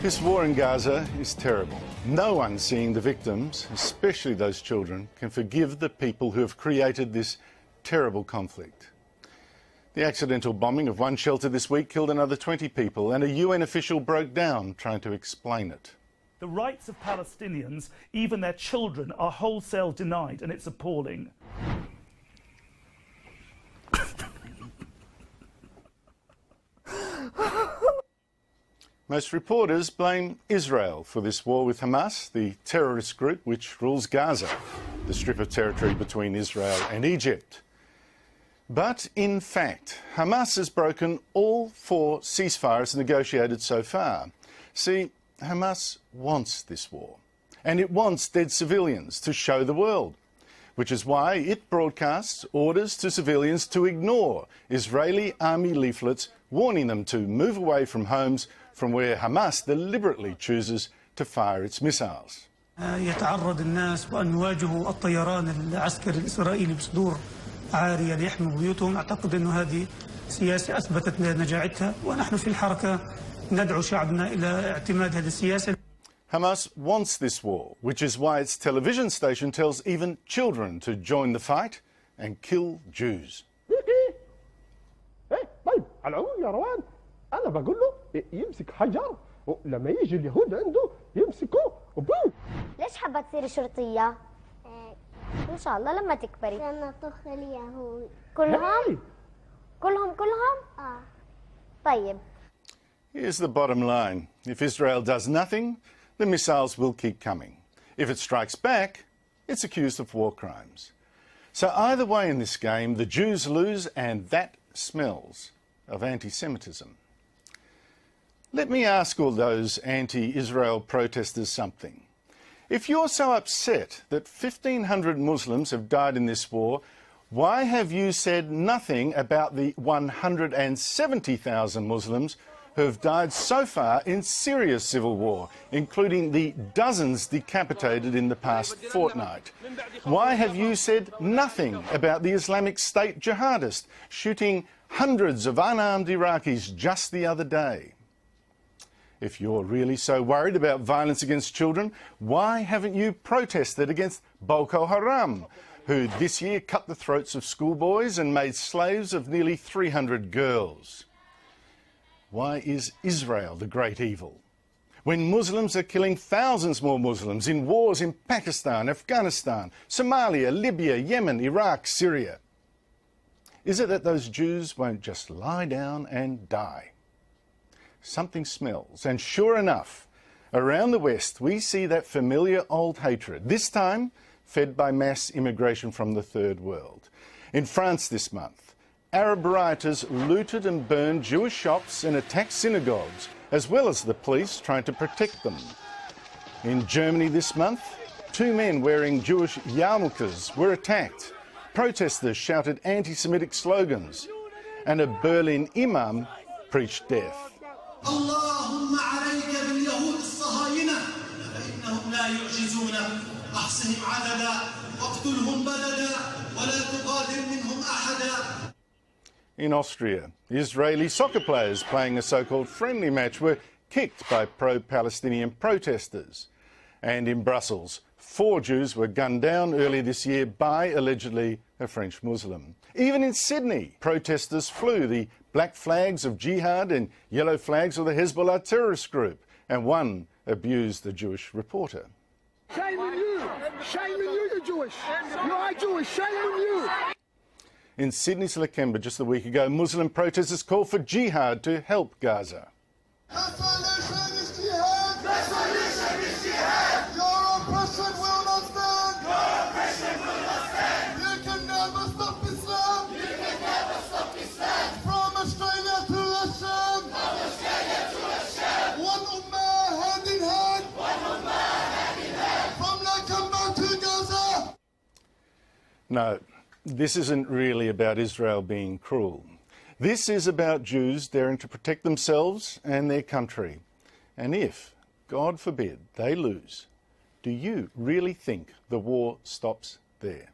This war in Gaza is terrible. No one seeing the victims, especially those children, can forgive the people who have created this terrible conflict. The accidental bombing of one shelter this week killed another 20 people, and a UN official broke down trying to explain it. The rights of Palestinians, even their children, are wholesale denied, and it's appalling. Most reporters blame Israel for this war with Hamas, the terrorist group which rules Gaza, the strip of territory between Israel and Egypt. But in fact, Hamas has broken all 4 ceasefires negotiated so far. See, Hamas wants this war, and it wants dead civilians to show the world, which is why it broadcasts orders to civilians to ignore Israeli army leaflets warning them to move away from homes from where Hamas deliberately chooses to fire its missiles. يتعرض الناس وأن يواجهوا الطيران العسكري الإسرائيلي بصدور عارية ليحموا بيوتهم. أعتقد أن هذه سياسة أثبتت نجاعتها، ونحن في الحركة ندعو شعبنا إلى اعتماد هذه السياسة. Hamas wants this war, which is why its television station tells even children to join the fight and kill Jews. طيب على العموم يا روان أنا بقول له يمسك حجر ولما يجي اليهود عنده يمسكوه وبوم. ليش حابة تصيري شرطية؟ إن شاء الله لما تكبري. لما طخ اليهود. كلهم؟ كلهم؟ طيب. Here's the bottom line. If Israel does nothing, the missiles will keep coming. If it strikes back, it's accused of war crimes. So either way in this game, the Jews lose, and that smells of anti-Semitism. Let me ask all those anti-Israel protesters something. If you're so upset that 1,500 Muslims have died in this war, why have you said nothing about the 170,000 Muslims who have died so far in Syria's civil war, including the dozens decapitated in the past fortnight? Why have you said nothing about the Islamic State jihadists shooting hundreds of unarmed Iraqis just the other day? If you're really so worried about violence against children, why haven't you protested against Boko Haram, who this year cut the throats of schoolboys and made slaves of nearly 300 girls? Why is Israel the great evil, when Muslims are killing thousands more Muslims in wars in Pakistan, Afghanistan, Somalia, Libya, Yemen, Iraq, Syria? Is it that those Jews won't just lie down and die? Something smells, and sure enough, around the West we see that familiar old hatred, this time fed by mass immigration from the Third World. In France this month, Arab rioters looted and burned Jewish shops and attacked synagogues, as well as the police trying to protect them. In Germany this month, 2 men wearing Jewish yarmulkes were attacked. Protesters shouted anti-Semitic slogans, and a Berlin imam preached death. اللهم عليك باليهود الصهاينة فإنهم لا يعجزون أحصهم عددا واقتلهم بددا ولا تغادر منهم أحدا. In Austria, Israeli soccer players playing a so-called friendly match were kicked by pro-Palestinian protesters. And in Brussels, 4 Jews were gunned down earlier this year by, allegedly, a French Muslim. Even in Sydney, protesters flew the black flags of jihad and yellow flags of the Hezbollah terrorist group, and one abused a Jewish reporter. Shame on you! Shame on you, you're Jewish! You are Jewish! Shame on you! In Sydney's Lakemba just a week ago, Muslim protesters called for jihad to help Gaza. No, this isn't really about Israel being cruel. This is about Jews daring to protect themselves and their country. And if, God forbid, they lose, do you really think the war stops there?